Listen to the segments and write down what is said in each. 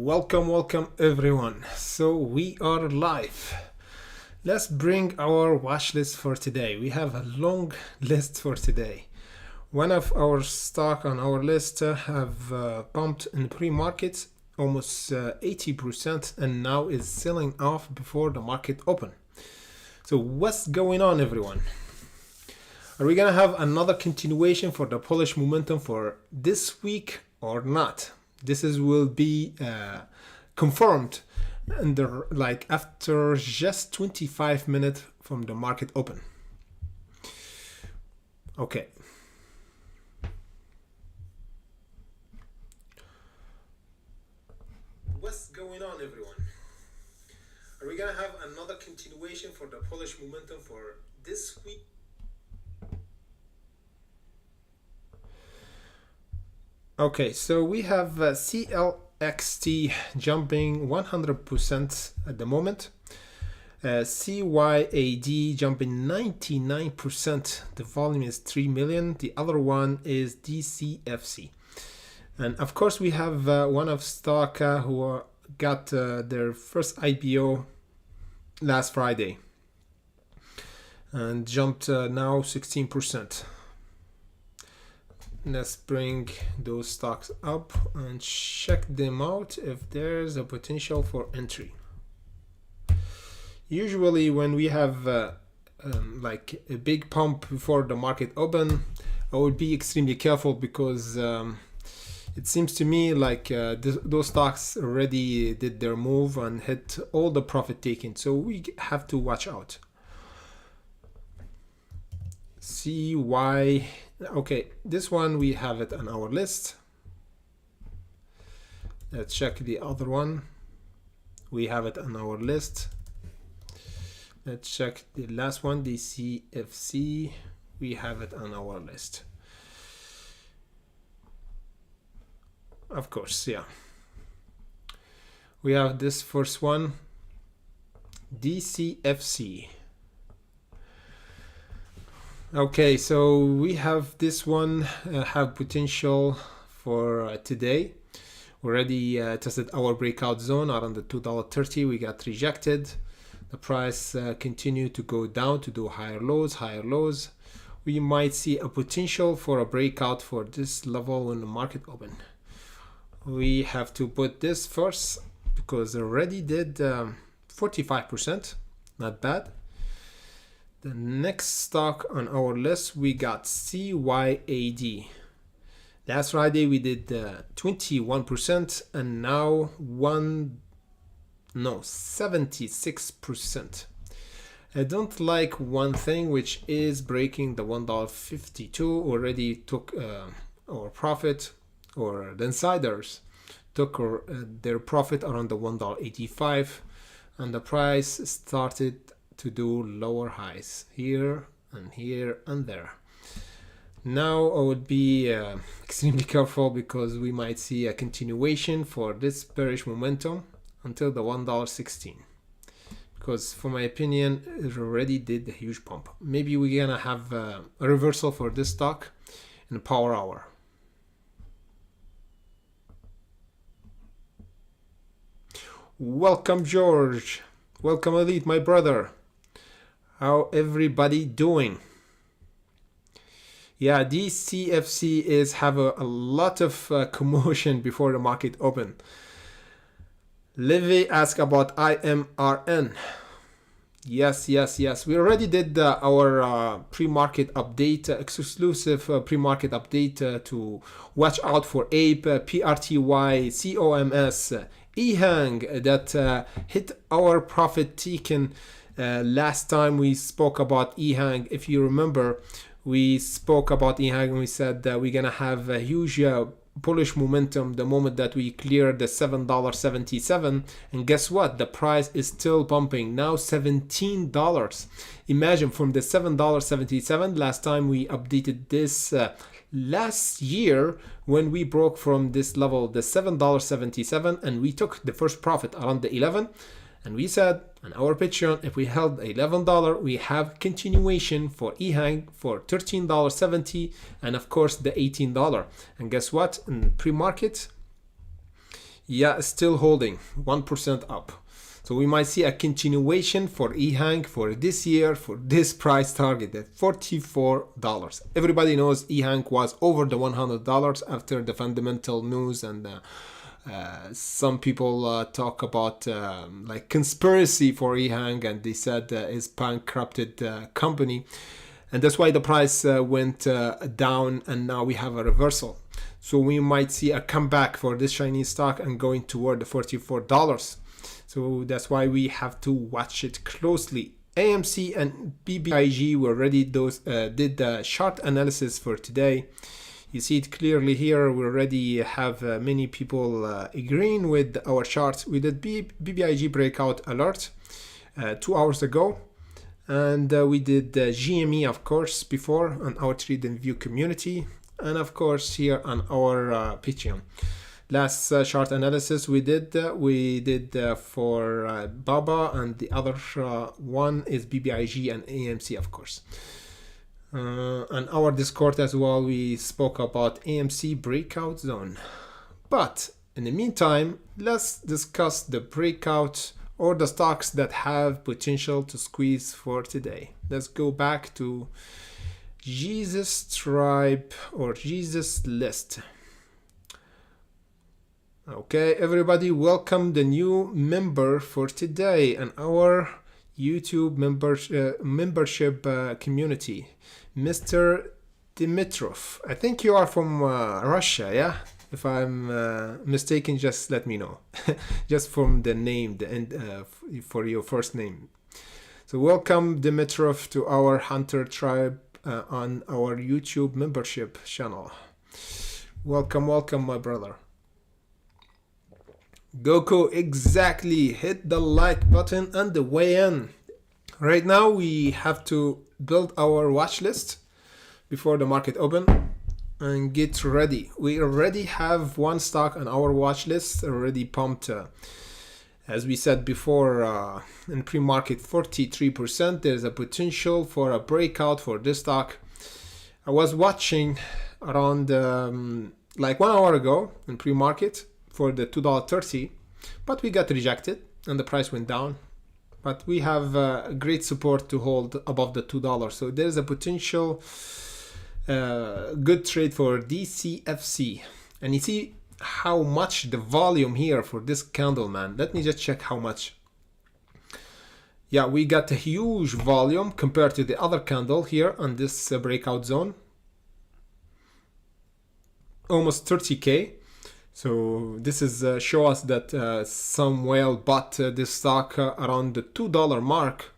Welcome everyone. So we are live. Let's bring our watch list for today. We have a long list for today. One of our stock on our list have pumped in pre-market almost 80% and now is selling off before the market open. So what's going on, everyone? Are we gonna have another continuation for the bullish momentum for this week or not? This will be confirmed after just 25 minutes from the market open. Okay. What's going on, everyone? Are we gonna have another continuation for the bullish momentum for this week? Okay, so we have CLXT jumping 100% at the moment. CYAD jumping 99%. The volume is 3 million. The other one is DCFC. And of course, we have one of stock who got their first IPO last Friday and jumped now 16%. Let's bring those stocks up and check them out if there's a potential for entry. Usually when we have like a big pump before the market open, I would be extremely careful because it seems to me like those stocks already did their move and hit all the profit taken. So we have to watch out. CY. Okay, this one we have it on our list. Let's check the other one. We have it on our list. Let's check the last one, the CFC. We have it on our list. Of course, yeah. We have this first one, DCFC. Okay, so we have this one have potential for today. Already tested our breakout zone around the $2.30. We got rejected. The price continued to go down to do higher lows. We might see a potential for a breakout for this level when the market open. We have to put this first because it already did 45%. Not bad. The next stock on our list, we got CYAD. Last Friday we did 21% and now 76%. I don't like one thing, which is breaking the $1.52. Already took our profit, or the insiders took their profit around the $1.85, and the price started to do lower highs here and there. Now I would be extremely careful because we might see a continuation for this bearish momentum until the $1.16, because for my opinion it already did a huge pump. Maybe we're gonna have a reversal for this stock in the power hour. Welcome George, welcome Elite, my brother. How everybody doing? Yeah, DCFC is have a lot of commotion before the market open. Livy asked about IMRN. Yes. We already did our pre-market update, exclusive pre-market update to watch out for APE, PRTY, COMS, EHANG that hit our profit taken. Last time we spoke about EHANG, if you remember, we spoke about EHANG and we said that we're gonna have a huge bullish momentum the moment that we clear the $7.77, and guess what? The price is still pumping, now $17. Imagine, from the $7.77 last time we updated this last year, when we broke from this level, the $7.77, and we took the first profit around the 11. And we said on our Patreon, if we held $11, we have continuation for EHANG for $13.70, and of course the $18. And guess what? In pre-market, Yeah, still holding 1% up. So we might see a continuation for EHang for this year for this price target at $44. Everybody knows EHang was over the $100 after the fundamental news, and some people talk about like conspiracy for EHang, and they said it's bankrupted company, and that's why the price went down, and now we have a reversal. So we might see a comeback for this Chinese stock and going toward the $44. So that's why we have to watch it closely. AMC and BBBY we already did the chart analysis for today. You see it clearly here. We already have many people agreeing with our charts. We did BBBY breakout alert 2 hours ago. And we did GME, of course, before on our Trade and View community. And of course here on our Patreon. Last chart analysis we did for BABA, and the other one is BBIG and AMC, of course. On our Discord as well, we spoke about AMC breakout zone. But in the meantime, let's discuss the breakout or the stocks that have potential to squeeze for today. Let's go back to Jesus Tribe or Jesus List. Okay, everybody, welcome the new member for today and our YouTube membership community, Mr. Dimitrov. I think you are from Russia, yeah? If I'm mistaken, just let me know. Just from the name, for your first name. So welcome, Dimitrov, to our Hunter Tribe on our YouTube membership channel. Welcome, welcome, my brother. Goku, exactly. Hit the like button and the way in. Right now we have to build our watch list before the market open and get ready. We already have one stock on our watch list already pumped. As we said before, in pre-market 43%. There's a potential for a breakout for this stock. I was watching around like 1 hour ago in pre-market for the $2.30, but we got rejected and the price went down. But we have great support to hold above the $2. So there's a potential good trade for DCFC. And you see how much the volume here for this candle, man. Let me just check how much. Yeah, we got a huge volume compared to the other candle here on this breakout zone. Almost 30K. So this is show us that some whale bought this stock around the $2 mark.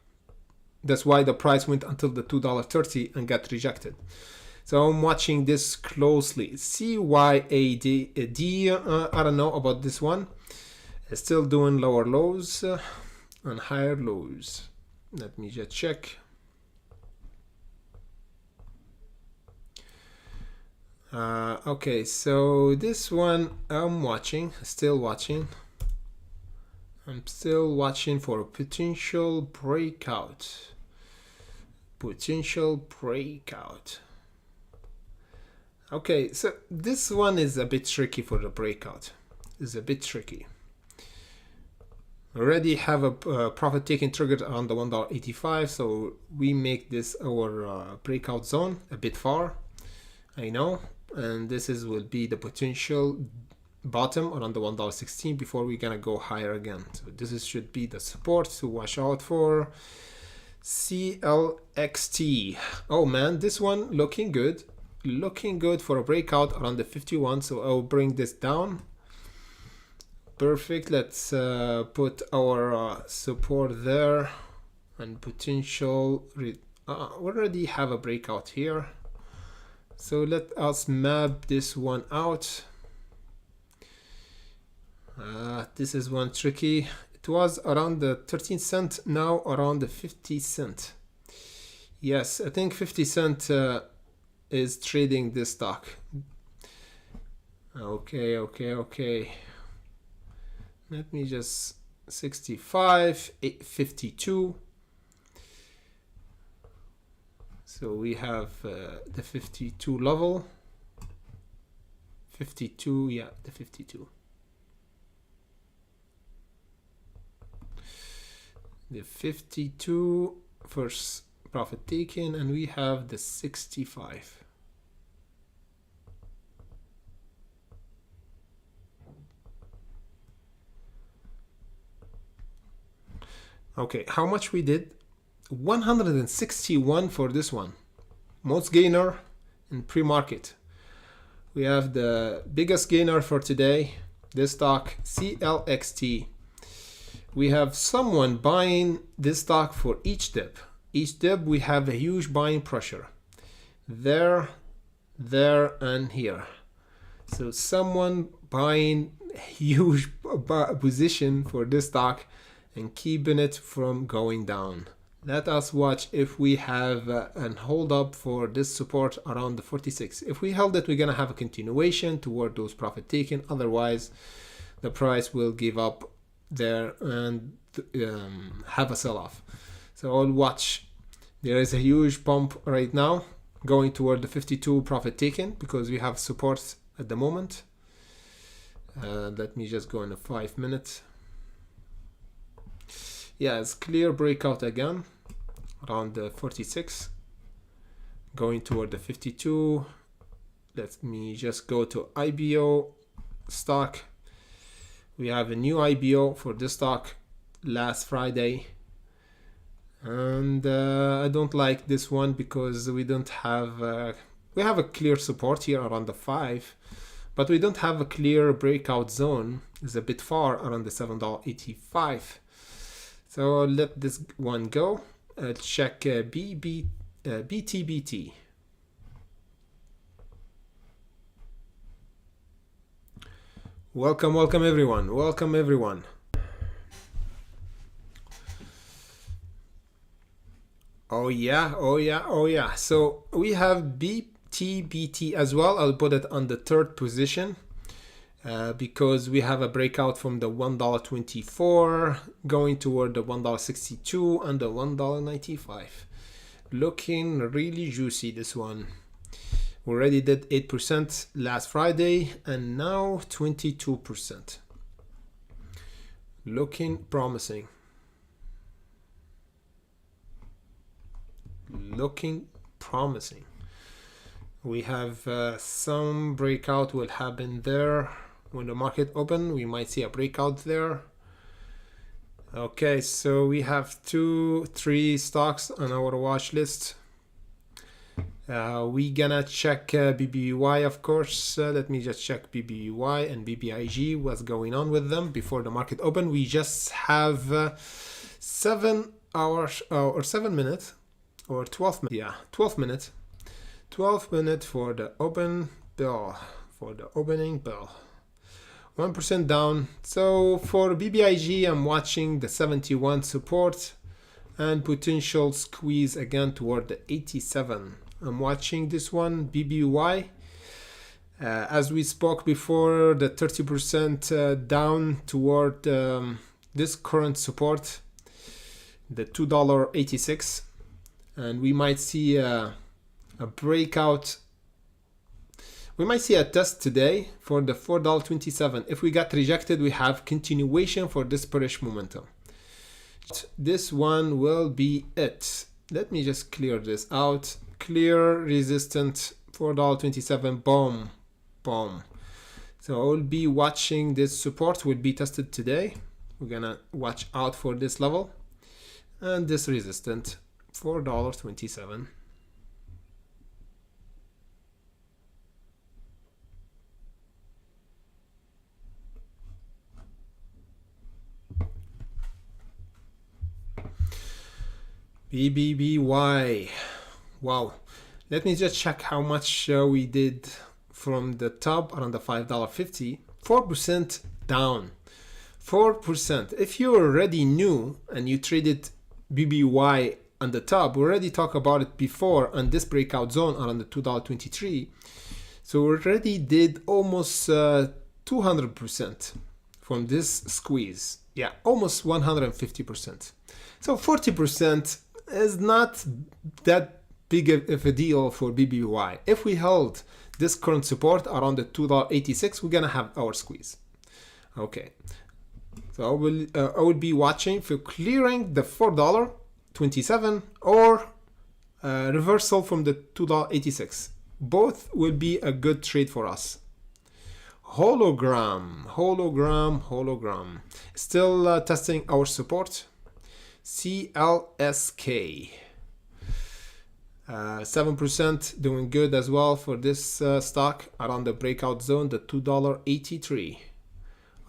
That's why the price went until the $2.30 and got rejected. So I'm watching this closely. CYAD, I don't know about this one. It's still doing lower lows and higher lows. Let me just check. Okay, so this one I'm watching, still watching. I'm still watching for a potential breakout. Potential breakout. Okay, so this one is a bit tricky for the breakout. It's a bit tricky. Already have a profit taking triggered on the $1.85, so we make this our breakout zone a bit far, I know, and this will be the potential bottom around the $1.16 before we're gonna go higher again. So this should be the support to watch out for. CLXT. Oh man, this one looking good for a breakout around the 51. So I'll bring this down. Perfect. Let's put our support there and potential. We already have a breakout here. So let us map this one out. This is one tricky. It was around the 13 cent, now around the 50 cent. Yes, I think 50 cent is trading this stock. Okay. Let me just 65, 852. So we have the 52 level. 52, yeah, the 52. the 52 first profit taken, and we have the 65. Okay, how much we did? 161 for this one. Most gainer in pre-market. We have the biggest gainer for today, this stock, CLXT. We have someone buying this stock for each dip. Each dip we have a huge buying pressure. There, and here. So someone buying a huge position for this stock and keeping it from going down. Let us watch if we have an hold up for this support around the 46. If we held it, we're gonna have a continuation toward those profit taken. Otherwise, the price will give up there and have a sell-off. So I'll watch. There is a huge pump right now going toward the 52 profit taken because we have support at the moment. Let me just go in a 5 minutes. Yeah, it's clear breakout again around the 46 going toward the 52. Let me just go to IBO stock. We have a new IBO for this stock last Friday, and I don't like this one because we don't have we have a clear support here around the 5, but we don't have a clear breakout zone. It's a bit far around the $7.85. So let this one go. Check BTBT. Welcome everyone. Welcome everyone. Oh yeah. So we have BTBT as well. I'll put it on the third position. Because we have a breakout from the $1.24 going toward the $1.62 and the $1.95. Looking really juicy, this one. We already did 8% last Friday and now 22%. Looking promising. Looking promising. We have some breakout will happen there. When the market open, we might see a breakout there. Okay, so we have 3 stocks on our watch list. We gonna check BBBY, of course. Let me just check BBBY and BBIG, what's going on with them before the market open. We just have 7 hours or 7 minutes or 12 minutes. Yeah, 12 minutes. 12 minutes for the open bell, for the opening bell. 1% down. So for BBIG, I'm watching the 71 support and potential squeeze again toward the 87. I'm watching this one, BBY. As we spoke before, the 30% down toward this current support, the $2.86. And we might see a breakout. We might see a test today for the $4.27. If we got rejected, we have continuation for this bearish momentum. This one will be it. Let me just clear this out. Clear resistant $4.27. Boom, boom. So I'll be watching this support will be tested today. We're gonna watch out for this level and this resistant $4.27. BBBY. Wow. Let me just check how much we did from the top around the $5.50. 4% down. 4%. If you already knew and you traded BBY on the top, we already talked about it before on this breakout zone around the $2.23. So we already did almost 200% from this squeeze. Yeah, almost 150%. So 40% is not that big of a deal for BBBY. If we held this current support around the $2.86, we're gonna have our squeeze. Okay, So I will be watching for clearing the $4.27 or reversal from the $2.86. Both will be a good trade for us. Hologram. Still testing our support. CLSK. 7% doing good as well for this stock around the breakout zone, the $2.83.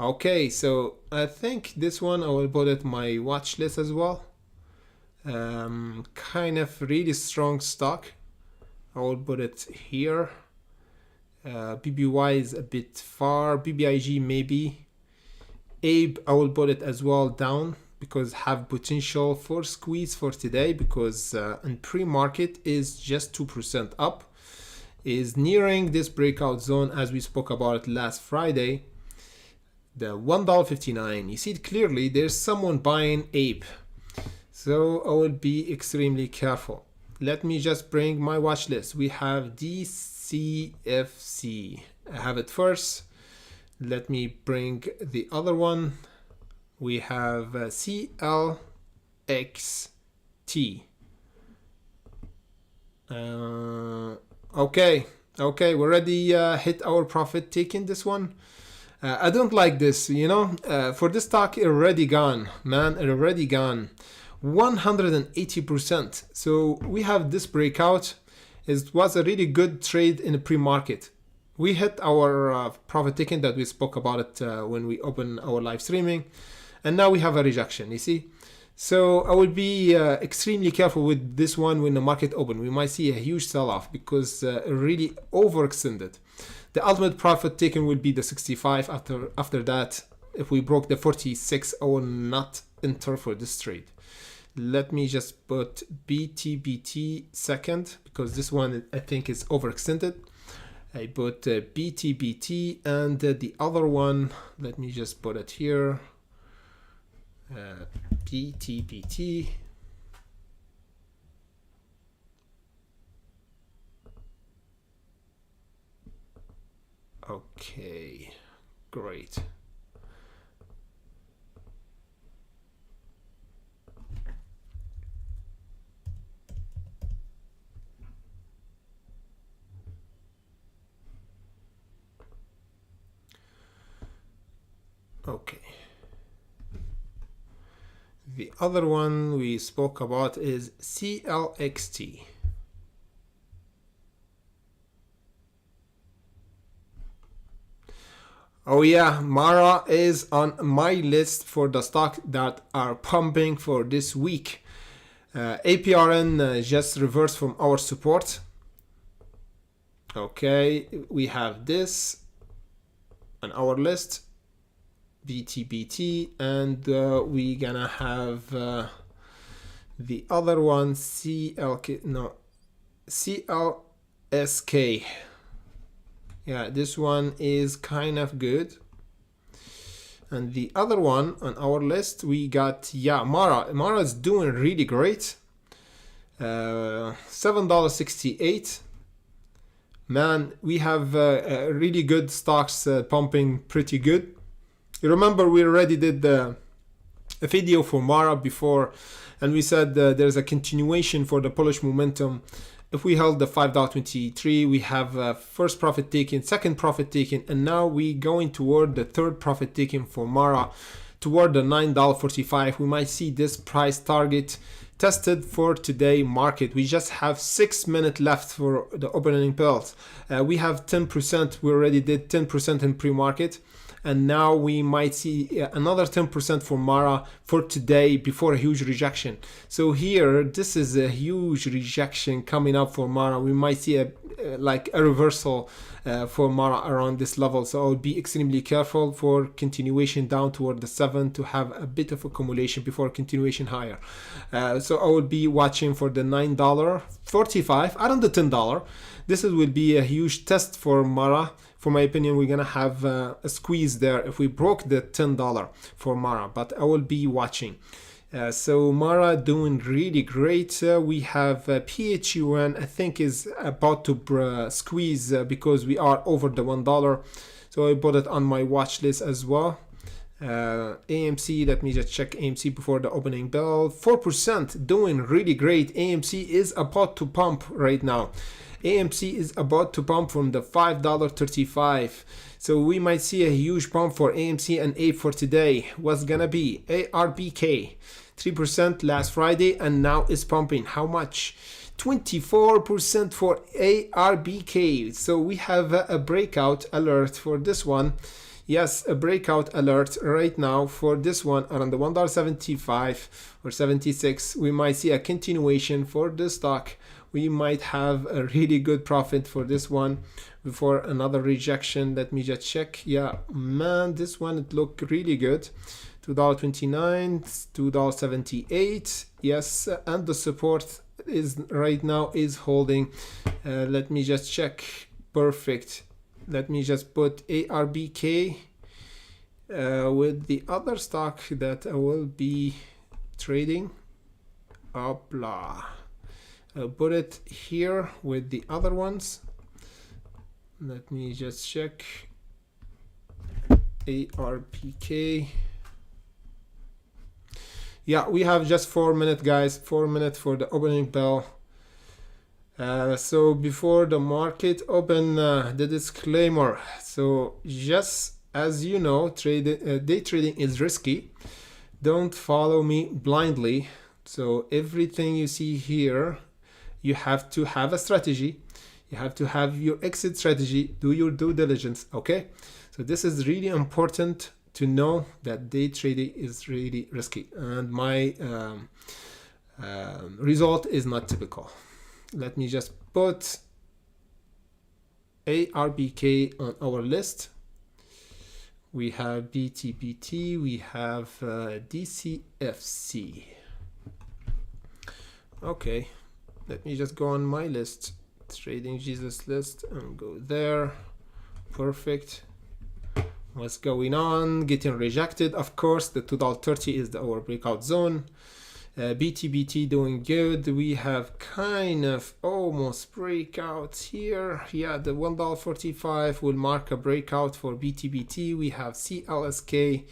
Okay, so I think this one I will put it my watch list as well. Kind of really strong stock. I will put it here. BBY is a bit far. BBIG maybe. ABE I will put it as well down because have potential for squeeze for today because in pre-market is just 2% up. Is nearing this breakout zone as we spoke about it last Friday. The $1.59. You see it clearly. There's someone buying ABE. So I will be extremely careful. Let me just bring my watch list. We have DCFC. I have it first. Let me bring the other one. We have CLXT. Okay, we already hit our profit taking this one. I don't like this, for this stock, it already gone, man, it already gone. 180%. So we have this breakout. It was a really good trade in the pre-market. We hit our profit taking that we spoke about it when we opened our live streaming. And now we have a rejection, you see. So I will be extremely careful with this one when the market open. We might see a huge sell-off because it really overextended. The ultimate profit taken will be the 65. After that, if we broke the 46, I will not enter for this trade. Let me just put BTBT second because this one I think is overextended. I put BTBT and the other one, let me just put it here. BTBT. Okay, great. Okay. The other one we spoke about is CLXT. Oh yeah, Mara is on my list for the stock that are pumping for this week. APRN just reversed from our support. Okay, we have this on our list. BTBT, and we gonna have the other one CLSK. Yeah, this one is kind of good. And the other one on our list we got Mara is doing really great. $7.68. Man, we have really good stocks pumping pretty good. You remember we already did a video for Mara before, and we said there's a continuation for the bullish momentum. If we held the $5.23, we have first profit taken, second profit taken, and now we going toward the third profit taken for Mara, toward the $9.45. We might see this price target tested for today market. We just have 6 minutes left for the opening bells. We have 10%. We already did 10% in pre-market. And now we might see another 10% for Mara for today before a huge rejection. So here, this is a huge rejection coming up for Mara. We might see a reversal for Mara around this level. So I would be extremely careful for continuation down toward the 7 to have a bit of accumulation before continuation higher. So I will be watching for the $9.45 around the $10. This will be a huge test for Mara. For my opinion, we're gonna have a squeeze there if we broke the $10 for Mara, but I will be watching. So Mara doing really great. We have PHUN, I think is about to squeeze because we are over the $1. So I put it on my watch list as well. AMC, let me just check AMC before the opening bell. 4%, doing really great. AMC is about to pump right now. AMC is about to pump from the $5.35. So we might see a huge pump for AMC and APE for today. What's gonna be? ARBK, 3% last Friday and now is pumping. How much? 24% for ARBK. So we have a breakout alert for this one. Yes, a breakout alert right now for this one around the $1.75 or 76. We might see a continuation for this stock. We might have a really good profit for this one before another rejection. Let me just check. Yeah, man, this one, it looked really good. $2.29, $2.78. Yes, and the support is right now is holding. Let me just check. Perfect. Let me just put ARBK with the other stock that I will be trading. Hopla. I'll put it here with the other ones. Let me just check. ARBK. Yeah, we have just 4 minutes, guys. 4 minutes for the opening bell. So before the market open, the disclaimer. So just as you know, day trading is risky. Don't follow me blindly. So everything you see here, you have to have a strategy. You have to have your exit strategy. Do your due diligence. Okay. So this is really important to know that day trading is really risky, and my result is not typical. Let me just put ARBK on our list. We have BTBT, we have DCFC. Okay, let me just go on my list, Trading Jesus list, and go there. Perfect. What's going on? Getting rejected, of course. The $2.30 is our breakout zone. BTBT doing good. We have kind of almost breakouts here. Yeah, the $1.45 will mark a breakout for BTBT. We have CLSK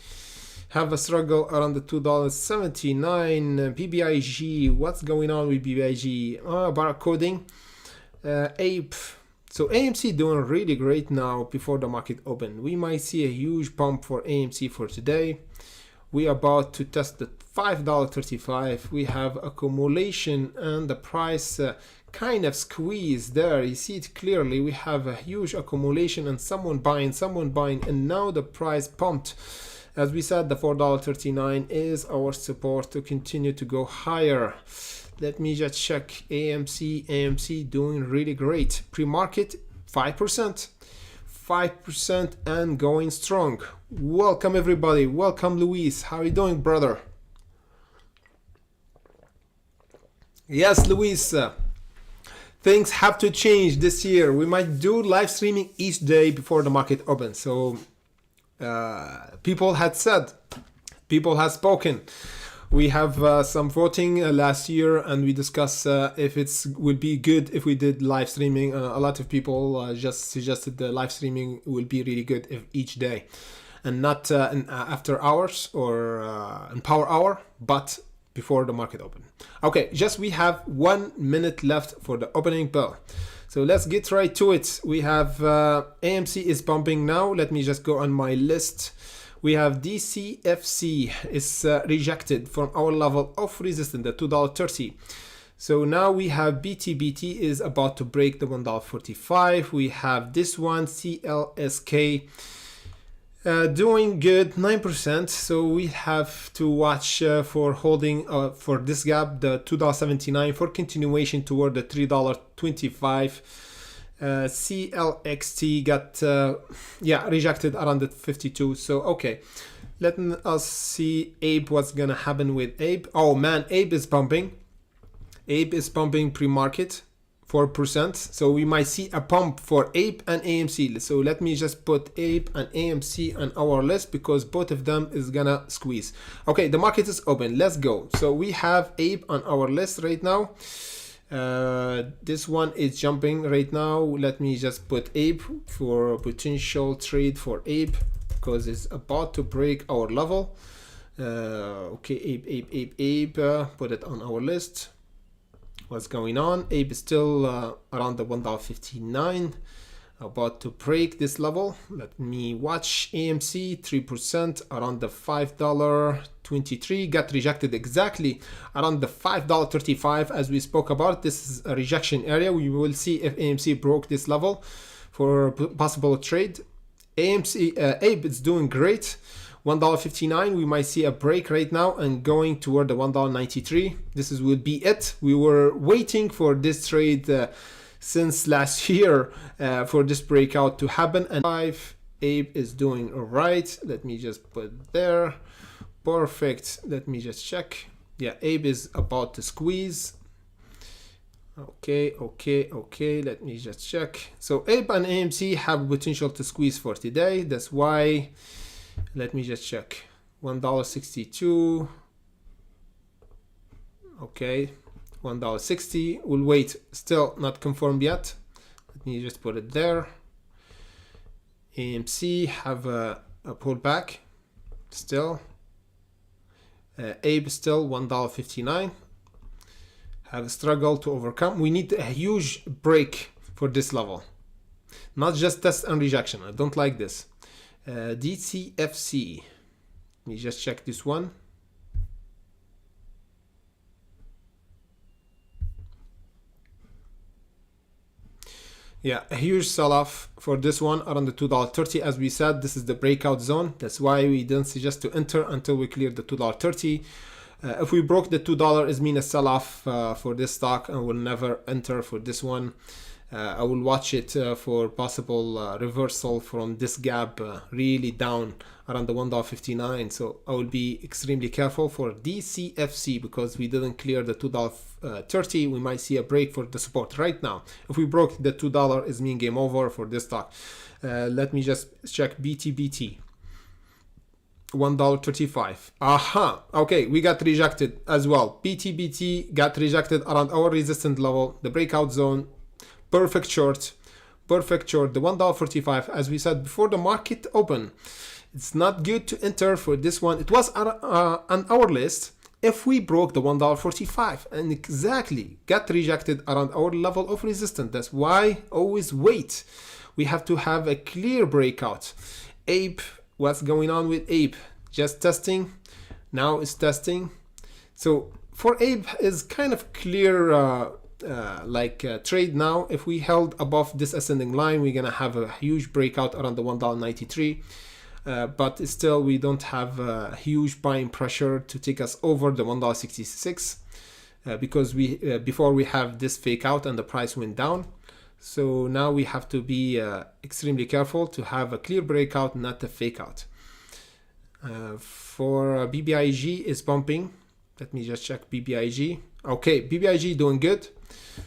have a struggle around the $2.79. BBIG, what's going on with BBIG? Barcoding. APE. So AMC doing really great now before the market open. We might see a huge pump for AMC for today. We are about to test the $5.35. We have accumulation and the price kind of squeeze there. You see it clearly. We have a huge accumulation and someone buying, and now the price pumped. As we said, the $4.39 is our support to continue to go higher. Let me just check AMC doing really great. Pre-market 5%, and going strong. Welcome everybody. Welcome Luis. How are you doing, brother? Yes, Luis. Things have to change this year. We might do live streaming each day before the market opens. So people had said, people have spoken. We have some voting last year, and we discussed if it would be good if we did live streaming. A lot of people just suggested the live streaming will be really good if each day, and not in after hours or in power hour, but before the market open. Okay, just we have 1 minute left for the opening bell. So let's get right to it. We have AMC is pumping now. Let me just go on my list. We have DCFC is rejected from our level of resistance, the $2.30. So now we have BTBT is about to break the $1.45. We have this one, CLSK, doing good, 9%. So we have to watch for holding for this gap, the $2.79, for continuation toward the $3.25. CLXT got rejected around the 52. So okay, let us see APE, what's gonna happen with APE. Oh man, APE is pumping pre-market 4%. So we might see a pump for APE and AMC. So let me just put APE and AMC on our list because both of them is gonna squeeze. Okay, the market is open. Let's go. So we have APE on our list right now. This one is jumping right now. Let me just put APE for potential trade for APE. because it's about to break our level. Okay, Abe, put it on our list. What's going on? Abe is still around the $1.59, about to break this level. Let me watch AMC, 3% around the $5.23, got rejected exactly around the $5.35 as we spoke about. This is a rejection area. We will see if AMC broke this level for possible trade. Abe is doing great. $1.59, we might see a break right now and going toward the $1.93. This will be it. We were waiting for this trade since last year for this breakout to happen, and Abe is doing all right. Let me just put it there. Perfect. Let me just check. Yeah, Abe is about to squeeze. Okay. Let me just check. So Abe and AMC have potential to squeeze for today. That's why. Let me just check. $1.62. Okay, $1.60. We'll wait. Still not confirmed yet. Let me just put it there. AMC have a pullback. Still. Abe still $1.59. Have a struggle to overcome. We need a huge break for this level. Not just test and rejection. I don't like this. DCFC. Let me just check this one. Yeah, a huge sell-off for this one around the $2.30. As we said, this is the breakout zone. That's why we don't suggest to enter until we clear the $2.30. If we broke the $2, it means a sell-off for this stock, and we'll never enter for this one. I will watch it for possible reversal from this gap really down around the $1.59. So I will be extremely careful for DCFC because we didn't clear the $2.30. We might see a break for the support right now. If we broke the $2, it means game over for this stock. Let me just check BTBT. $1.35. Aha. Okay, we got rejected as well. BTBT got rejected around our resistance level, the breakout zone. Perfect short, the $1.45. As we said before the market open, it's not good to enter for this one. It was on our list if we broke the $1.45 and exactly got rejected around our level of resistance. That's why always wait. We have to have a clear breakout. Abe, what's going on with Abe? Just testing. Now it's testing. So for Abe is kind of clear. Trade now. If we held above this ascending line, we're gonna have a huge breakout around the $1.93, but still we don't have a huge buying pressure to take us over the $1.66 because before we have this fake out and the price went down. So now we have to be extremely careful to have a clear breakout, not a fake out. For BBIG is bumping. Let me just check BBIG. Okay, BBIG doing good.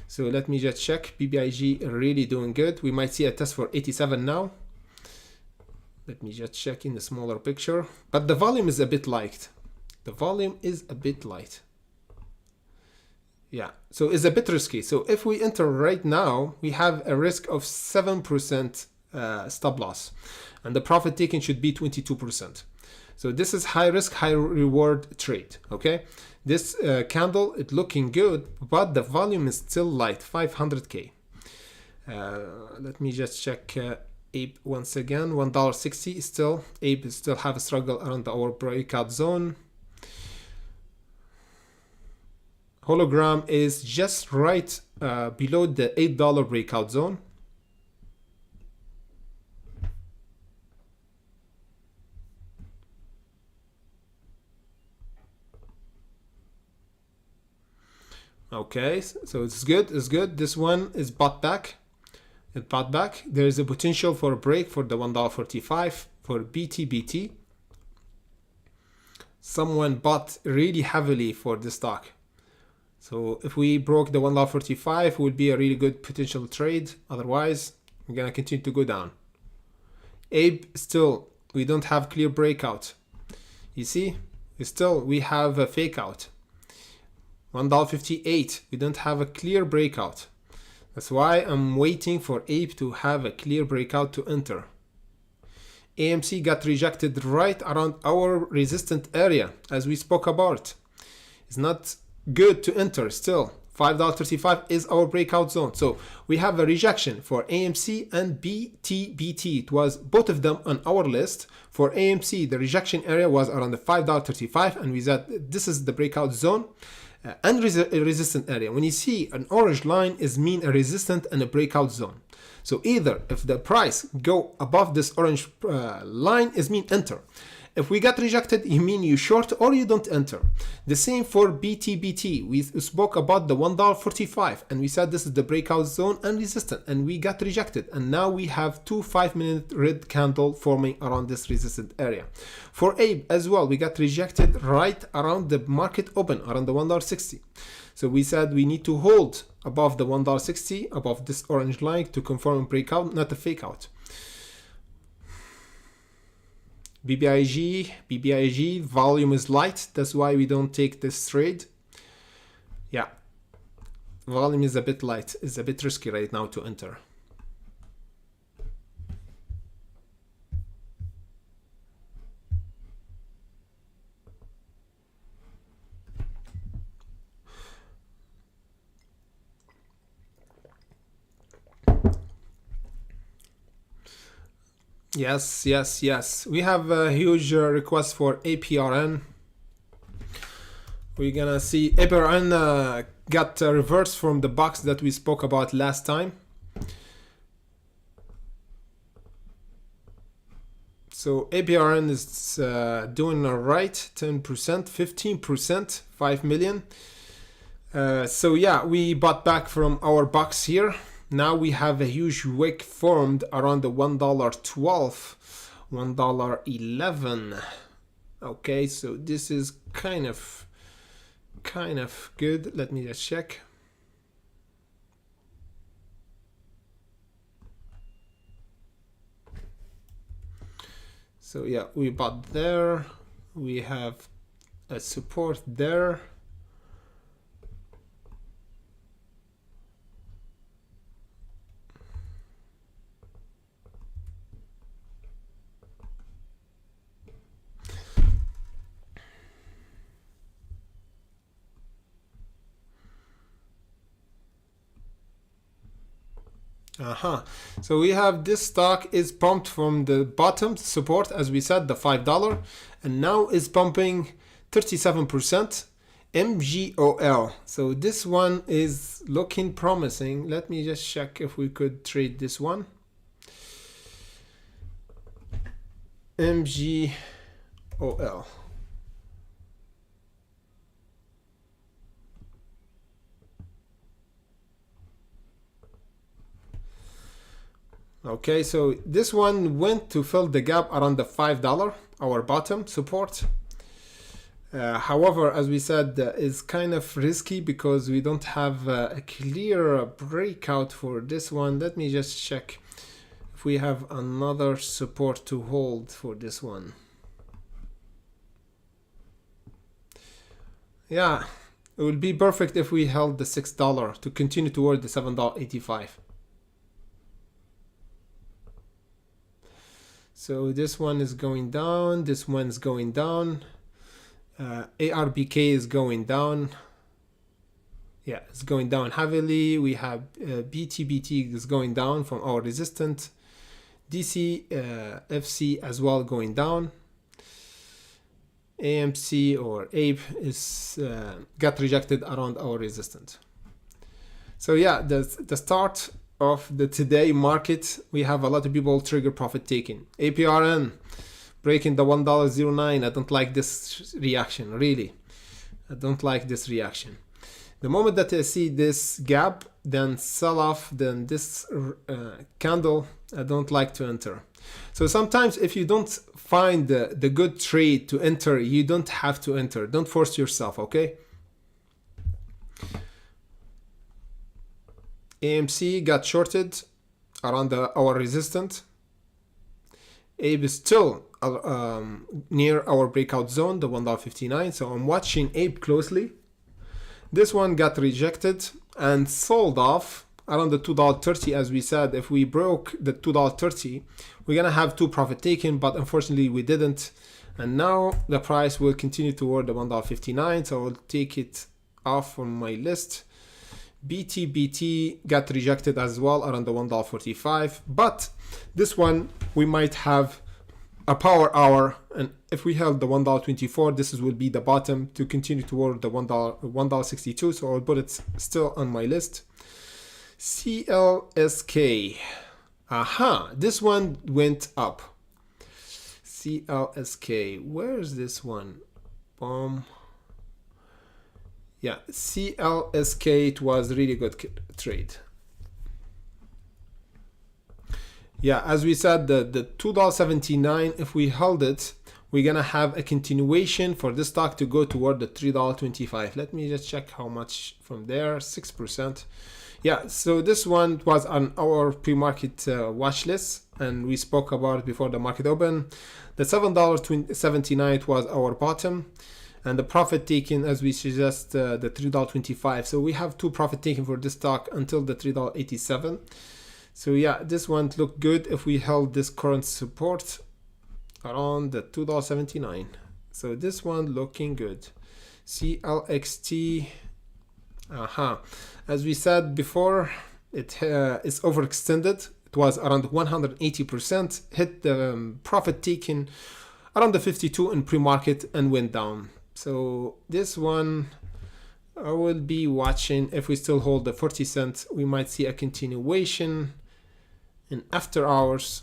So let me just check. BBIG really doing good. We might see a test for 87 now. Let me just check in the smaller picture. But the volume is a bit light. Yeah, so it's a bit risky. So if we enter right now, we have a risk of 7% stop loss. And the profit taken should be 22%. So this is high risk, high reward trade, okay? This candle, it's looking good, but the volume is still light, 500K. Let me just check Abe once again, $1.60 still. Abe still have a struggle around our breakout zone. Hologram is just right below the $8 breakout zone. Okay, so it's good. This one is bought back. It bought back. There is a potential for a break for the $1.45 for BTBT. Someone bought really heavily for this stock. So if we broke the $1.45, it would be a really good potential trade. Otherwise, we're gonna continue to go down. Abe, still, we don't have clear breakout. You see, we have a fake out. $1.58, we don't have a clear breakout. That's why I'm waiting for Abe to have a clear breakout to enter. AMC got rejected right around our resistant area, as we spoke about. It's not good to enter still. $5.35 is our breakout zone. So we have a rejection for AMC and BTBT. It was both of them on our list. For AMC, the rejection area was around the $5.35, and we said this is the breakout zone and resistant area. When you see an orange line, is mean a resistant and a breakout zone. So either if the price go above this orange line, is mean enter. If we got rejected, you mean you short or you don't enter. The same for BTBT. We spoke about the $1.45 and we said this is the breakout zone and resistant, and we got rejected. And now we have two 5-minute red candle forming around this resistant area. For ABE as well, we got rejected right around the market open, around the $1.60. So we said we need to hold above the $1.60, above this orange line to confirm breakout, not a fake out. BBBY, volume is light. That's why we don't take this trade. Yeah, volume is a bit light. It's a bit risky right now to enter. Yes. We have a huge request for APRN. We're gonna see APRN got reversed from the box that we spoke about last time. So APRN is doing all right, 10%, 15%, 5 million. So yeah, we bought back from our box here. Now we have a huge wick formed around the $1.12, $1.11. Okay, so this is kind of good. Let me just check. So yeah, we bought there. We have a support there. So we have this stock is pumped from the bottom support, as we said, the $5, and now is pumping 37%. MGOL. So this one is looking promising. Let me just check if we could trade this one. MGOL. Okay, so this one went to fill the gap around the $5, our bottom support. However, as we said, is kind of risky because we don't have a clear breakout for this one. Let me just check if we have another support to hold for this one. Yeah, it would be perfect if we held the $6 to continue toward the $7.85. So this one is going down, this one is going down, ARBK is going down. Yeah, it's going down heavily. We have BTBT is going down from our resistant. DC, FC as well going down. AMC or APE is got rejected around our resistance. So yeah, the start of the today market, we have a lot of people trigger profit taking. APRN breaking the $1.09. I don't like this reaction, really. I don't like this reaction. The moment that I see this gap, then sell off, then this candle, I don't like to enter. So sometimes if you don't find the good trade to enter, you don't have to enter. Don't force yourself, okay? AMC got shorted around our resistance. ABE is still near our breakout zone, the $1.59. So I'm watching ABE closely. This one got rejected and sold off around the $2.30. As we said, if we broke the $2.30, we're gonna have two profit taken, but unfortunately we didn't. And now the price will continue toward the $1.59, so I'll take it off from my list. BTBT got rejected as well around the $1.45, but this one we might have a power hour, and if we held the $1.24, this will be the bottom to continue toward the $1.62, so I'll put it still on my list. CLSK, this one went up. CLSK, where is this one? Yeah, CLSK, it was a really good trade. Yeah, as we said, the $2.79, if we held it, we're gonna have a continuation for this stock to go toward the $3.25. Let me just check how much from there. 6%. Yeah, so this one was on our pre-market watch list, and we spoke about it before the market open. The $7.79 was our bottom, and the profit taken, as we suggest, the $3.25. So we have two profit taken for this stock until the $3.87. So yeah, this one looked good if we held this current support around the $2.79. So this one looking good. CLXT, as we said before, it is overextended. It was around 180%, hit the profit taken around the 52 in pre-market and went down. So this one I will be watching. If we still hold the 40 cents, we might see a continuation in after hours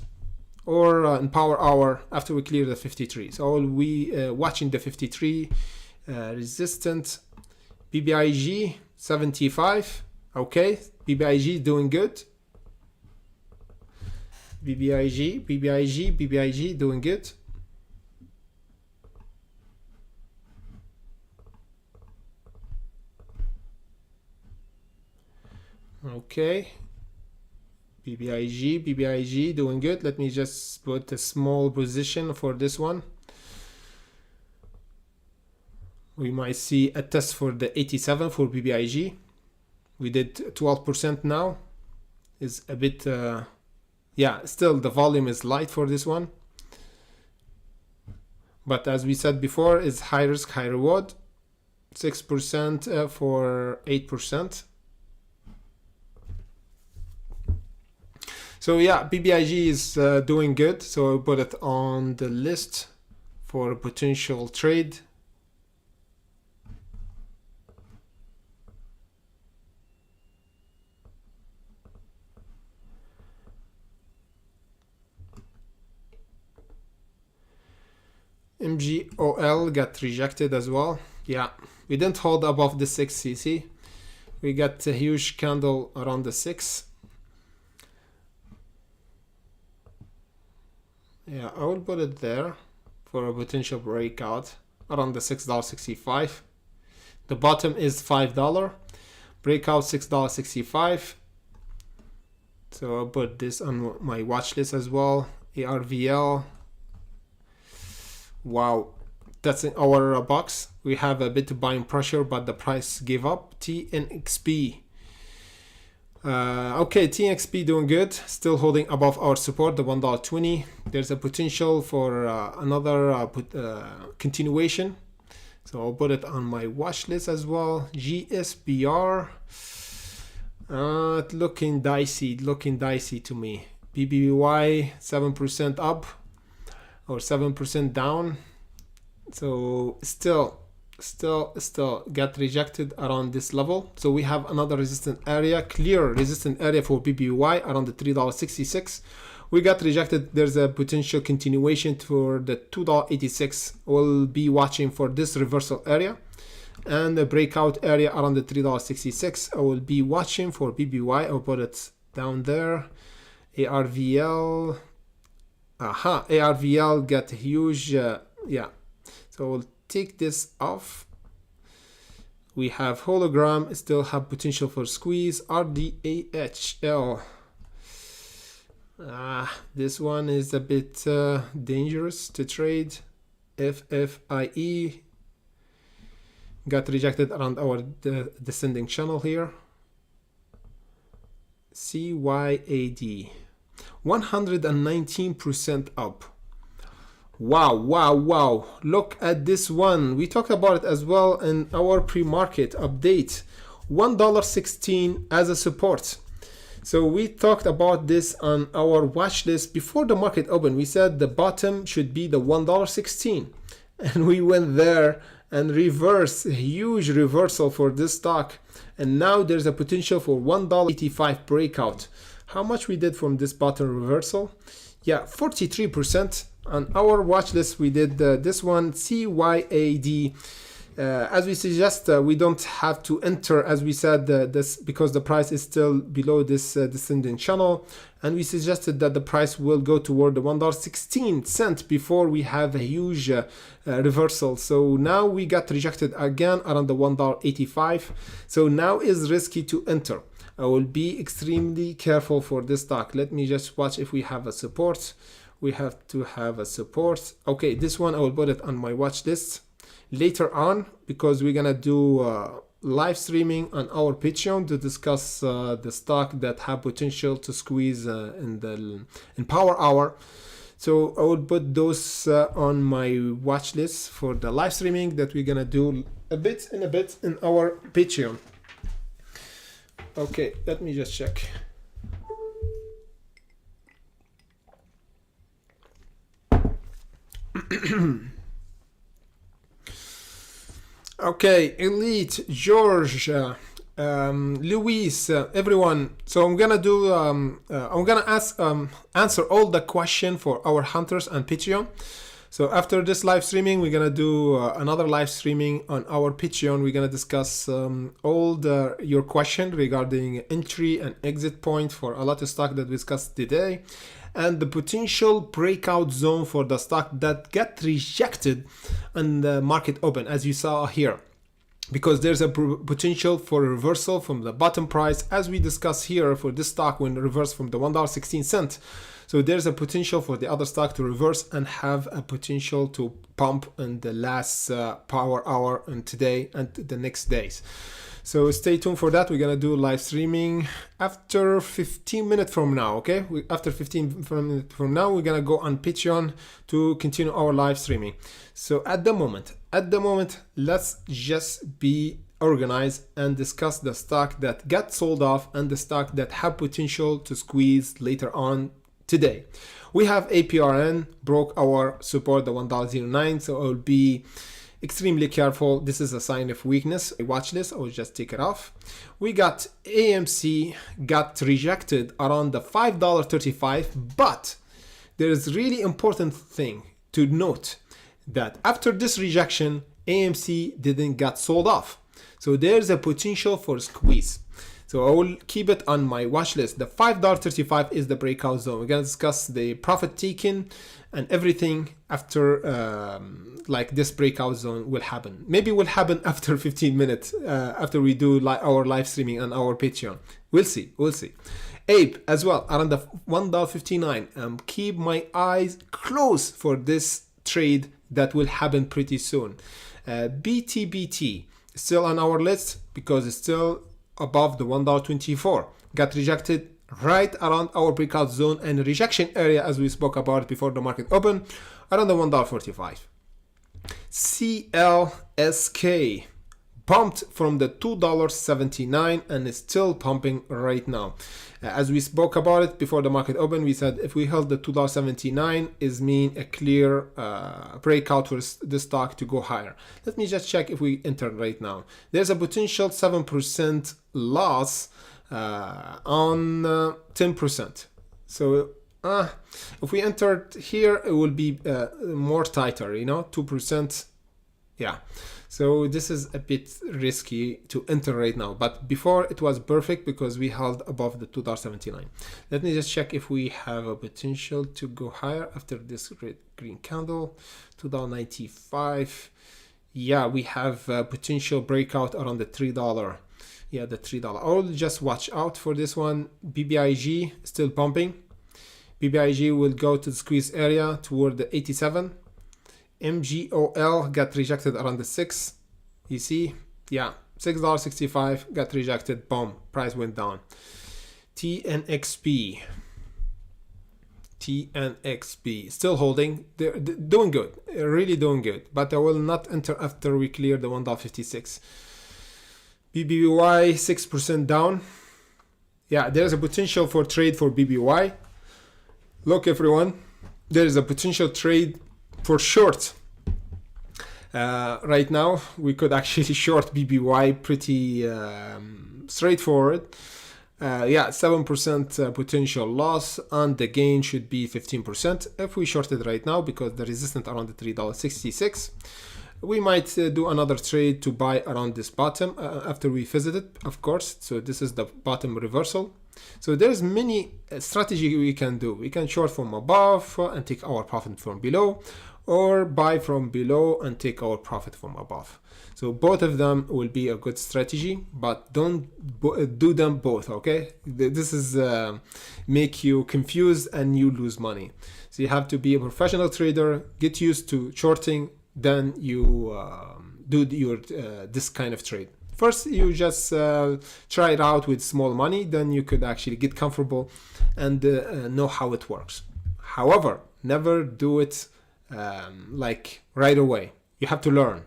or in power hour after we clear the 53. So I'll be watching the 53 resistant. BBIG 75. Okay, BBIG doing good. BBIG doing good. Okay, BBIG doing good. Let me just put a small position for this one. We might see a test for the 87 for BBIG. We did 12% now. Is a bit, yeah, still the volume is light for this one. But as we said before, is high risk, high reward. 6% for 8%. So yeah, BBIG is doing good. So I'll put it on the list for a potential trade. MGOL got rejected as well. Yeah, we didn't hold above the 6 CC. We got a huge candle around the 6. Yeah, I will put it there for a potential breakout around the $6.65. The bottom is $5. Breakout $6.65. So I'll put this on my watch list as well. ARVL. Wow, that's in our box. We have a bit of buying pressure, but the price gave up. TNXP. Okay, TNXP doing good. Still holding above our support, the $1.20. There's a potential for another continuation. So I'll put it on my watch list as well. GSBR. Looking dicey to me. BBBY 7% up or 7% down. So still get rejected around this level. So we have another resistant area, clear resistant area for BBBY around the $3.66. We got rejected. There's a potential continuation for the $2.86. We'll be watching for this reversal area and the breakout area around the $3.66. I will be watching for BBY. I'll put it down there. ARVL. ARVL got huge. Yeah. So we'll take this off. We have hologram, still have potential for squeeze. RDAHL. This one is a bit dangerous to trade. FFIE got rejected around our descending channel here. CYAD, 119% up. Wow, wow, wow. Look at this one. We talked about it as well in our pre-market update. $1.16 as a support. So we talked about this on our watch list before the market opened. We said the bottom should be the $1.16. And we went there and reversed, a huge reversal for this stock. And now there's a potential for $1.85 breakout. How much we did from this bottom reversal? Yeah, 43%. On our watch list, we did this one, CYAD. As we suggest, we don't have to enter, as we said, this because the price is still below this descending channel. And we suggested that the price will go toward the $1.16 before we have a huge reversal. So now we got rejected again around the $1.85. So now is risky to enter. I will be extremely careful for this stock. Let me just watch if we have a support. We have to have a support. Okay, this one I will put it on my watch list later on because we're gonna do live streaming on our Patreon to discuss the stock that have potential to squeeze in Power Hour. So I will put those on my watch list for the live streaming that we're gonna do a bit in our Patreon. Okay, let me just check. Okay, Elite, George, Luis, everyone. So I'm gonna do. I'm gonna answer all the question for our hunters and Patreon. So after this live streaming, we're gonna do another live streaming on our Patreon. We're gonna discuss all your question regarding entry and exit point for a lot of stock that we discussed today, and the potential breakout zone for the stock that get rejected and the market open, as you saw here, because there's a potential for a reversal from the bottom price, as we discussed here for this stock when reversed from the $1.16. So there's a potential for the other stock to reverse and have a potential to pump in the last Power Hour and today and the next days. So stay tuned for that. We're gonna do live streaming after 15 minutes from now, okay? After 15 minutes from now, we're gonna go on Patreon to continue our live streaming. So at the moment, let's just be organized and discuss the stock that got sold off and the stock that have potential to squeeze later on today. We have APRN broke our support, the $1.09, so I'll be extremely careful. This is a sign of weakness. A watch list, I will just take it off. We got AMC got rejected around the $5.35, but there is really important thing to note that after this rejection, AMC didn't get sold off. So there's a potential for squeeze. So I will keep it on my watch list. The $5.35 is the breakout zone. We're gonna discuss the profit taken and everything after like this breakout zone will happen. Maybe will happen after 15 minutes after we do our live streaming on our Patreon. We'll see. Ape as well around the $1.59. Keep my eyes closed for this trade that will happen pretty soon. BTBT still on our list because it's still above the $1.24. Got rejected right around our breakout zone and rejection area, as we spoke about before the market opened, around the $1.45. CLSK pumped from the $2.79 and is still pumping right now. As we spoke about it before the market opened, we said if we held the $2.79 is mean a clear breakout for the stock to go higher. Let me just check if we enter right now. There's a potential 7% loss on 10%. So if we entered here, it will be more tighter, 2%. Yeah. So this is a bit risky to enter right now, but before it was perfect because we held above the $2.79. Let me just check if we have a potential to go higher after this green candle. $2.95. Yeah, we have a potential breakout around the $3. Yeah, the $3. I'll just watch out for this one. BBIG still pumping. BBIG will go to the squeeze area toward the 87. MGOL got rejected around the 6. You see, yeah, $6.65 got rejected. Boom, price went down. TNXP. Still holding. They're doing good, really doing good, but I will not enter after we clear the $1.56. BBBY 6% down. Yeah, there's a potential for trade for BBY. Look everyone, there is a potential trade for short. Right now we could actually short BBY pretty straightforward. Yeah, 7% potential loss, and the gain should be 15% if we shorted right now, because the resistance around the $3.66. We might do another trade to buy around this bottom after we visit it, of course. So this is the bottom reversal. So there's many strategy we can do. We can short from above and take our profit from below, or buy from below and take our profit from above. So both of them will be a good strategy, but don't do them both, okay? This is make you confused and you lose money. So you have to be a professional trader, get used to shorting, then you do your this kind of trade. First, you just try it out with small money, then you could actually get comfortable and know how it works. However, never do it like right away. You have to learn.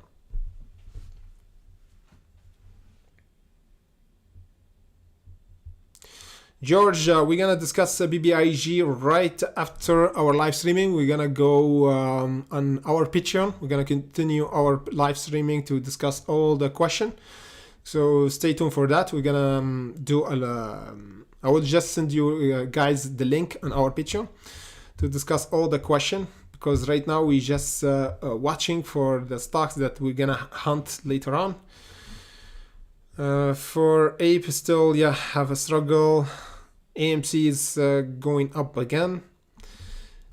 George, we're gonna discuss BBIG right after our live streaming. We're gonna go on our Patreon. We're gonna continue our live streaming to discuss all the question. So stay tuned for that. We're gonna do I will just send you guys the link on our Patreon to discuss all the question, because right now we just watching for the stocks that we're gonna hunt later on. For Ape still, yeah, have a struggle. AMC is going up again.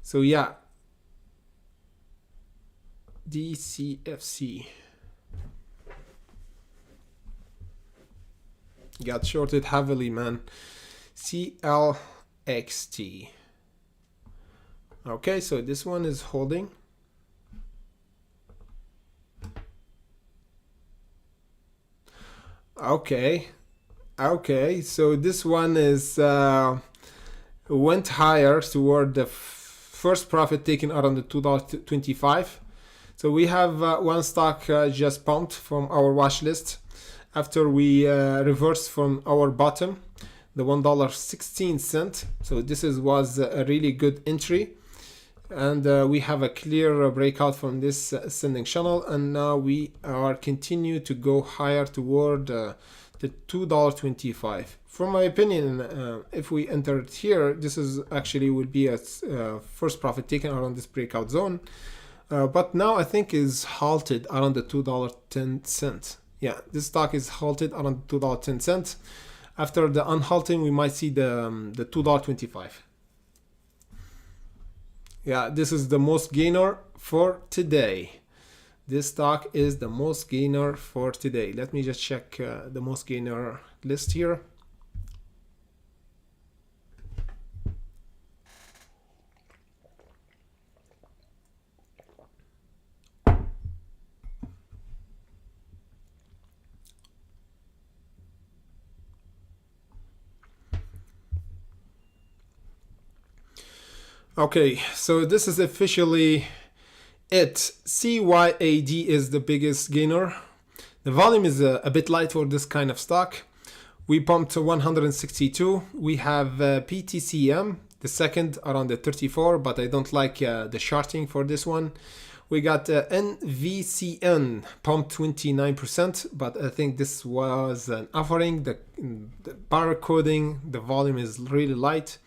So yeah, DCFC got shorted heavily, man. CLXT. Okay, so this one is holding. Okay, so this one is went higher toward the first profit taken around the $2.25. So we have one stock just pumped from our watch list after we reversed from our bottom, the $1.16. So this was a really good entry, and we have a clear breakout from this ascending channel, and now we are continue to go higher toward the $2.25. From my opinion, if we entered here, this is actually would be a first profit taken around this breakout zone, but now I think is halted around the $2.10. Yeah, this stock is halted around $2.10. After the unhalting, we might see the $2.25. Yeah, this is the most gainer for today. This stock is the most gainer for today. Let me just check the most gainer list here. Okay, so this is officially it. CYAD is the biggest gainer. The volume is a bit light for this kind of stock. We pumped to 162. We have PTCM, the second, around the 34, but I don't like the charting for this one. We got NVCN pumped 29%, but I think this was an offering. The barcoding, the volume is really light.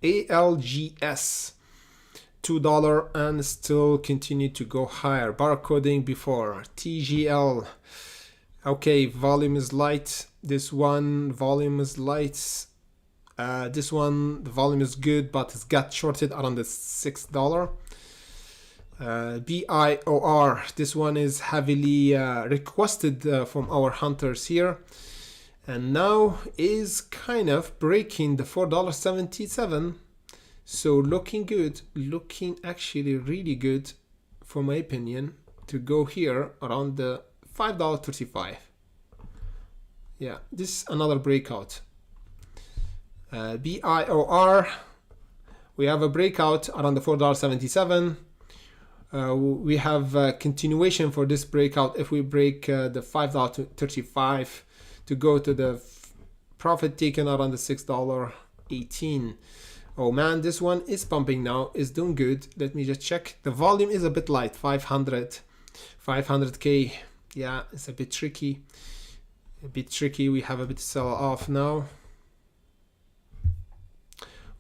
ALGS $2 and still continue to go higher. Barcoding before. TGL, okay, volume is light. This one volume is light. This one the volume is good, but it's got shorted around the $6. BIOR, this one is heavily requested from our hunters here, and now is kind of breaking the $4.77. So looking good, looking actually really good for my opinion to go here around the $5.35. Yeah, this is another breakout. BIOR, we have a breakout around the $4.77. We have a continuation for this breakout if we break the $5.35 to go to the profit taken around the $6.18. Oh man, this one is pumping now, is doing good. Let me just check. The volume is a bit light, 500K. Yeah, it's a bit tricky. We have a bit sell off now.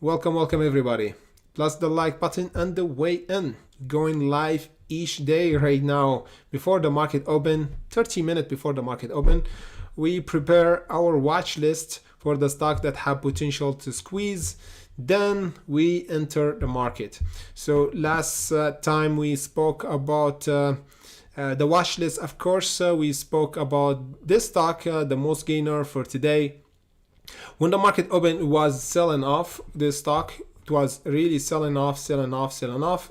Welcome everybody. Plus the like button and the way in. Going live each day right now before the market open, 30 minutes before the market open. We prepare our watch list for the stock that have potential to squeeze. Then we enter the market. So last time we spoke about the watch list. Of course, we spoke about this stock, the most gainer for today. When the market opened, it was selling off this stock. It was really selling off,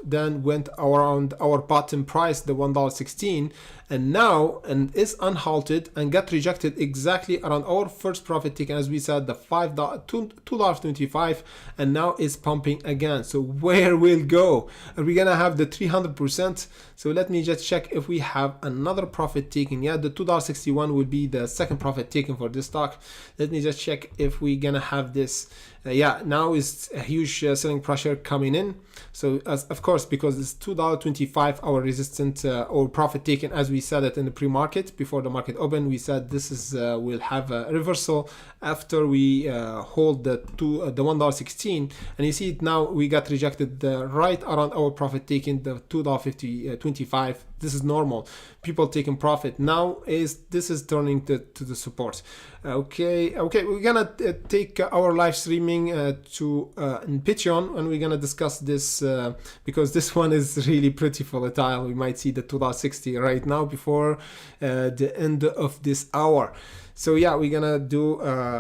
then went around our bottom price, the $1.16, and now is unhalted and got rejected exactly around our first profit taken, as we said, the $2.25, and now is pumping again. So where will go? Are we gonna have the 300%? So let me just check if we have another profit taken. Yeah, the $2.61 will be the second profit taken for this stock. Let me just check if we gonna have this. Yeah, now is a huge selling pressure coming in. So as of course, because it's $2.25 our resistance or profit taken, as we said it in the pre-market before the market open, we said this is will have a reversal after we hold the $1.16, and you see it now we got rejected right around our profit taken, the $2.25. This is normal. People taking profit now this is turning to the support. Okay, we're gonna take our live streaming to in Patreon, and we're gonna discuss this because this one is really pretty volatile. We might see the $2.60 right now before the end of this hour. So yeah, we're gonna do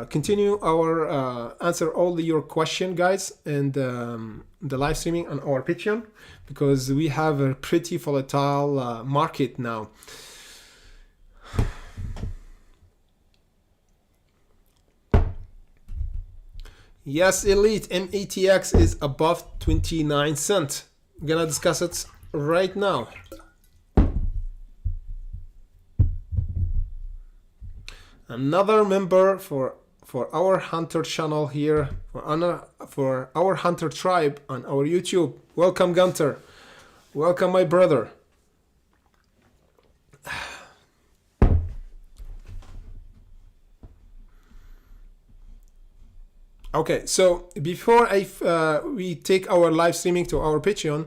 continue our answer all your question, guys, and the live streaming on our Patreon, because we have a pretty volatile market now. Yes, Elite METX is above 29 cents. I'm gonna discuss it right now. Another member for our Hunter channel here, for our Hunter tribe on our YouTube. Welcome, Gunter. Welcome, my brother. Okay, so before we take our live streaming to our Patreon,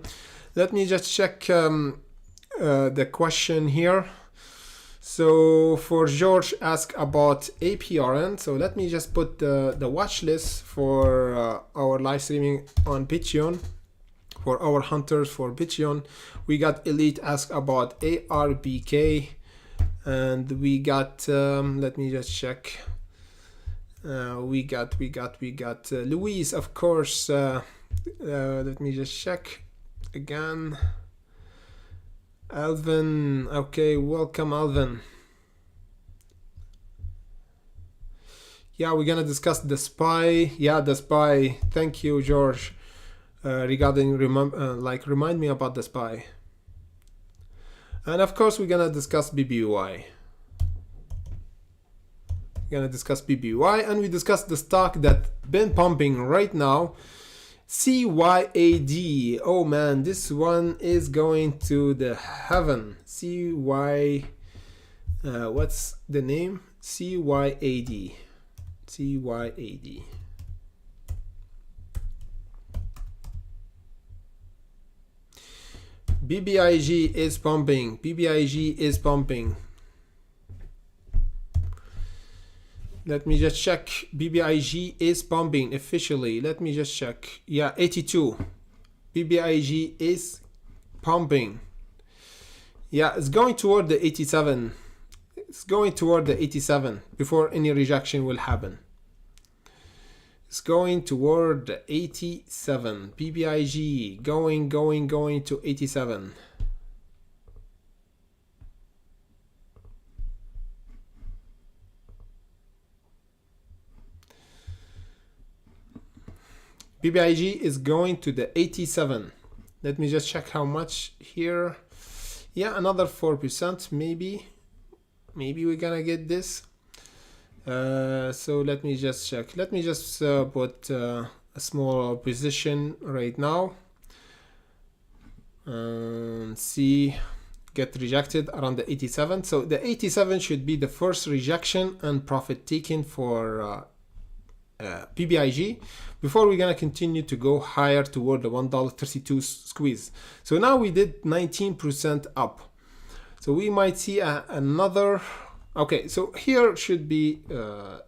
let me just check the question here. So for George ask about APRN, so let me just put the watch list for our live streaming on Patreon, for our hunters for Patreon. We got Elite ask about ARBK, and we got let me just check. We got Louise, of course. Let me just check again. Alvin, okay, welcome, Alvin. Yeah, we're gonna discuss the SPY. Yeah, the SPY. Thank you, George. Regarding remind me about the SPY. And of course, we're gonna discuss BBBY. We're gonna discuss BBBY, and we discussed the stock that been pumping right now. CYAD. Oh man, this one is going to the heaven. What's the name? CYAD. CYAD. BBIG is pumping. BBIG is pumping. Let me just check. BBIG is pumping officially. Let me just check. Yeah, 82. BBIG is pumping. Yeah, it's going toward the 87. It's going toward the 87 before any rejection will happen. It's going toward the 87. BBIG going to 87. BBIG is going to the 87. Let me just check how much here. Yeah, another 4%, maybe we're gonna get this. So let me just check. Let me just put a small position right now and see. Get rejected around the 87. So the 87 should be the first rejection and profit taken for BBIG before we're gonna continue to go higher toward the $1.32 squeeze. So now we did 19% up. So we might see another. Okay, so here should be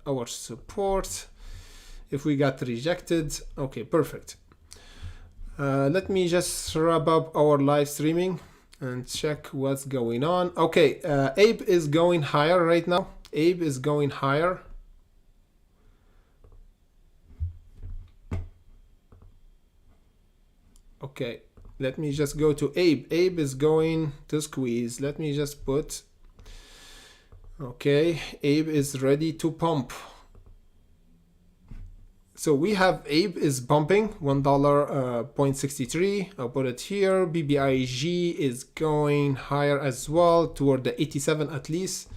our support if we got rejected. Okay, perfect. Let me just wrap up our live streaming and check what's going on. Okay, Abe is going higher right now. Abe is going higher. Okay, let me just go to Abe. Abe is going to squeeze. Let me just put. Okay, Abe is ready to pump. So we have Abe is bumping $1.63. I'll put it here. BBIG is going higher as well toward the 87 at least.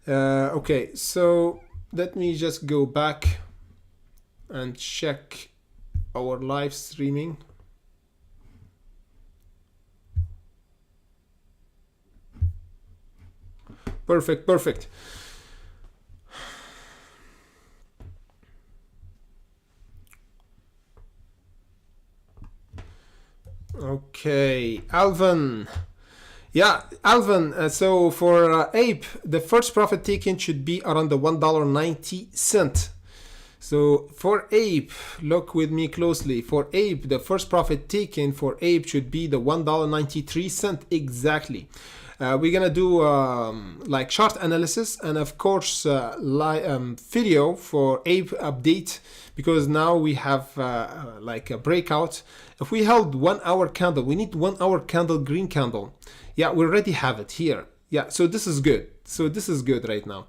Okay, so let me just go back and check our live streaming. Perfect, perfect. Okay, Alvin. Yeah, Alvin. So for Ape, the first profit taken should be around the $1.90. So for Ape, look with me closely. For Ape, the first profit taken for Ape should be the $1.93 exactly. We're gonna do like chart analysis and of course video for Ape update, because now we have like a breakout. If we held 1 hour candle, we need 1 hour candle, green candle. Yeah, we already have it here. Yeah, so this is good. So this is good right now.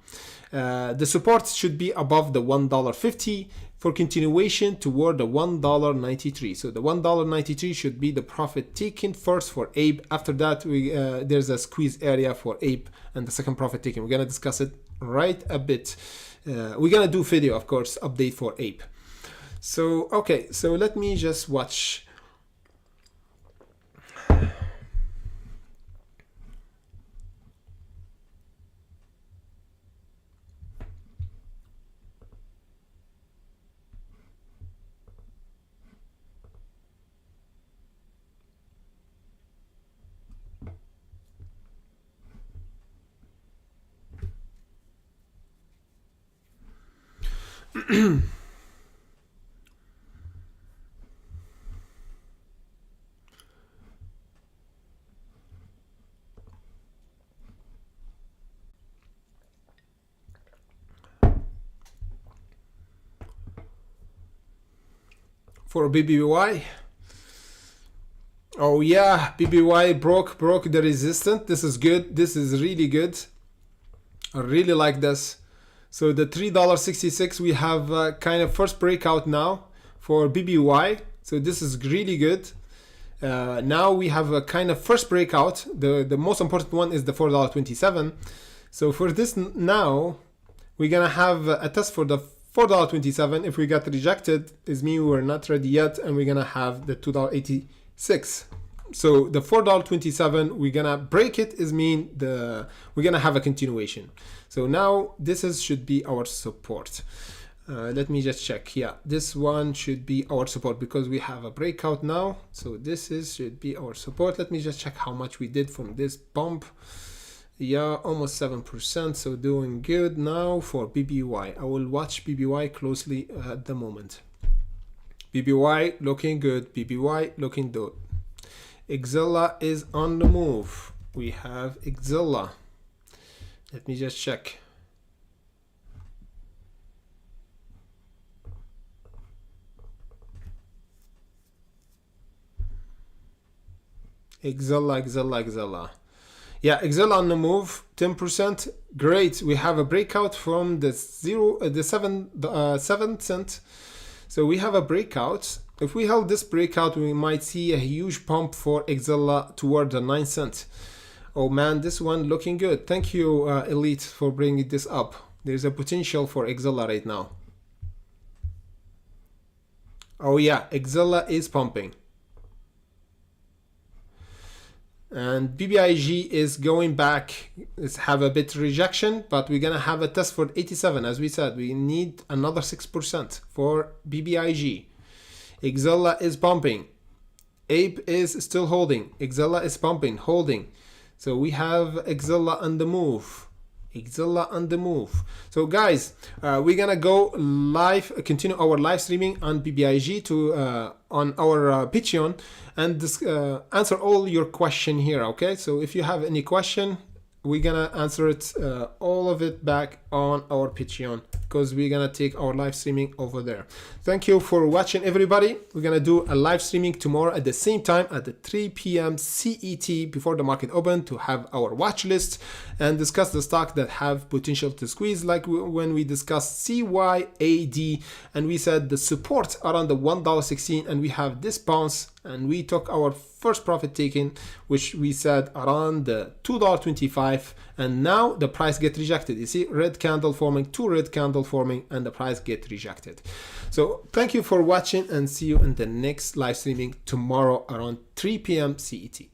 The support should be above the $1.50 for continuation toward the $1.93. So the $1.93 should be the profit taken first for Ape. After that, there's a squeeze area for Ape and the second profit taken. We're gonna discuss it right a bit. We're gonna do video, of course, update for Ape. So okay, so let me just watch. For BBBY. Oh yeah, BBBY broke the resistance. This is good. This is really good. I really like this. So the $3.66, we have kind of first breakout now for BBBY. So this is really good. Now we have a kind of first breakout. The most important one is the $4.27. So for this now, we're gonna have a test for the $4.27. If we got rejected, is mean we're not ready yet, and we're gonna have the $2.86. So the $4.27, we're gonna break it, is mean we're gonna have a continuation. So now this should be our support. Let me just check. Yeah, this one should be our support because we have a breakout now. So should be our support. Let me just check how much we did from this bump. Yeah, almost 7%. So doing good now for BBY. I will watch BBY closely at the moment. BBY looking good. BBY looking good. Exilla is on the move. We have Exilla. Let me just check. Exilla. Yeah, Exilla on the move, 10%. Great. We have a breakout from the 7 cent. So we have a breakout. If we hold this breakout, we might see a huge pump for Exela toward the 9 cent. Oh man, this one looking good. Thank you, Elite, for bringing this up. There's a potential for Exela right now. Oh yeah, Exela is pumping. And BBIG is going back. It's have a bit rejection, but we're gonna have a test for 87. As we said, we need another 6% for BBIG. Exela is pumping. Ape is still holding. Exela is pumping, holding. So we have Exela on the move. Exela on the move. So guys, we're gonna go live, continue our live streaming on BBIG to on our Patreon, and answer all your question here. Okay, so if you have any question, we're gonna answer it, all of it back on our Patreon, because we're gonna take our live streaming over there. Thank you for watching, everybody. We're gonna do a live streaming tomorrow at the same time at the 3 p.m. CET before the market open, to have our watch list and discuss the stock that have potential to squeeze, like when we discussed CYAD, and we said the support around the $1.16, and we have this bounce, and we took our first profit taken, which we said around the $2.25, and now the price get rejected. You see red candle forming, 2 red candle forming, and the price get rejected. So thank you for watching, and see you in the next live streaming tomorrow around 3 p.m. CET.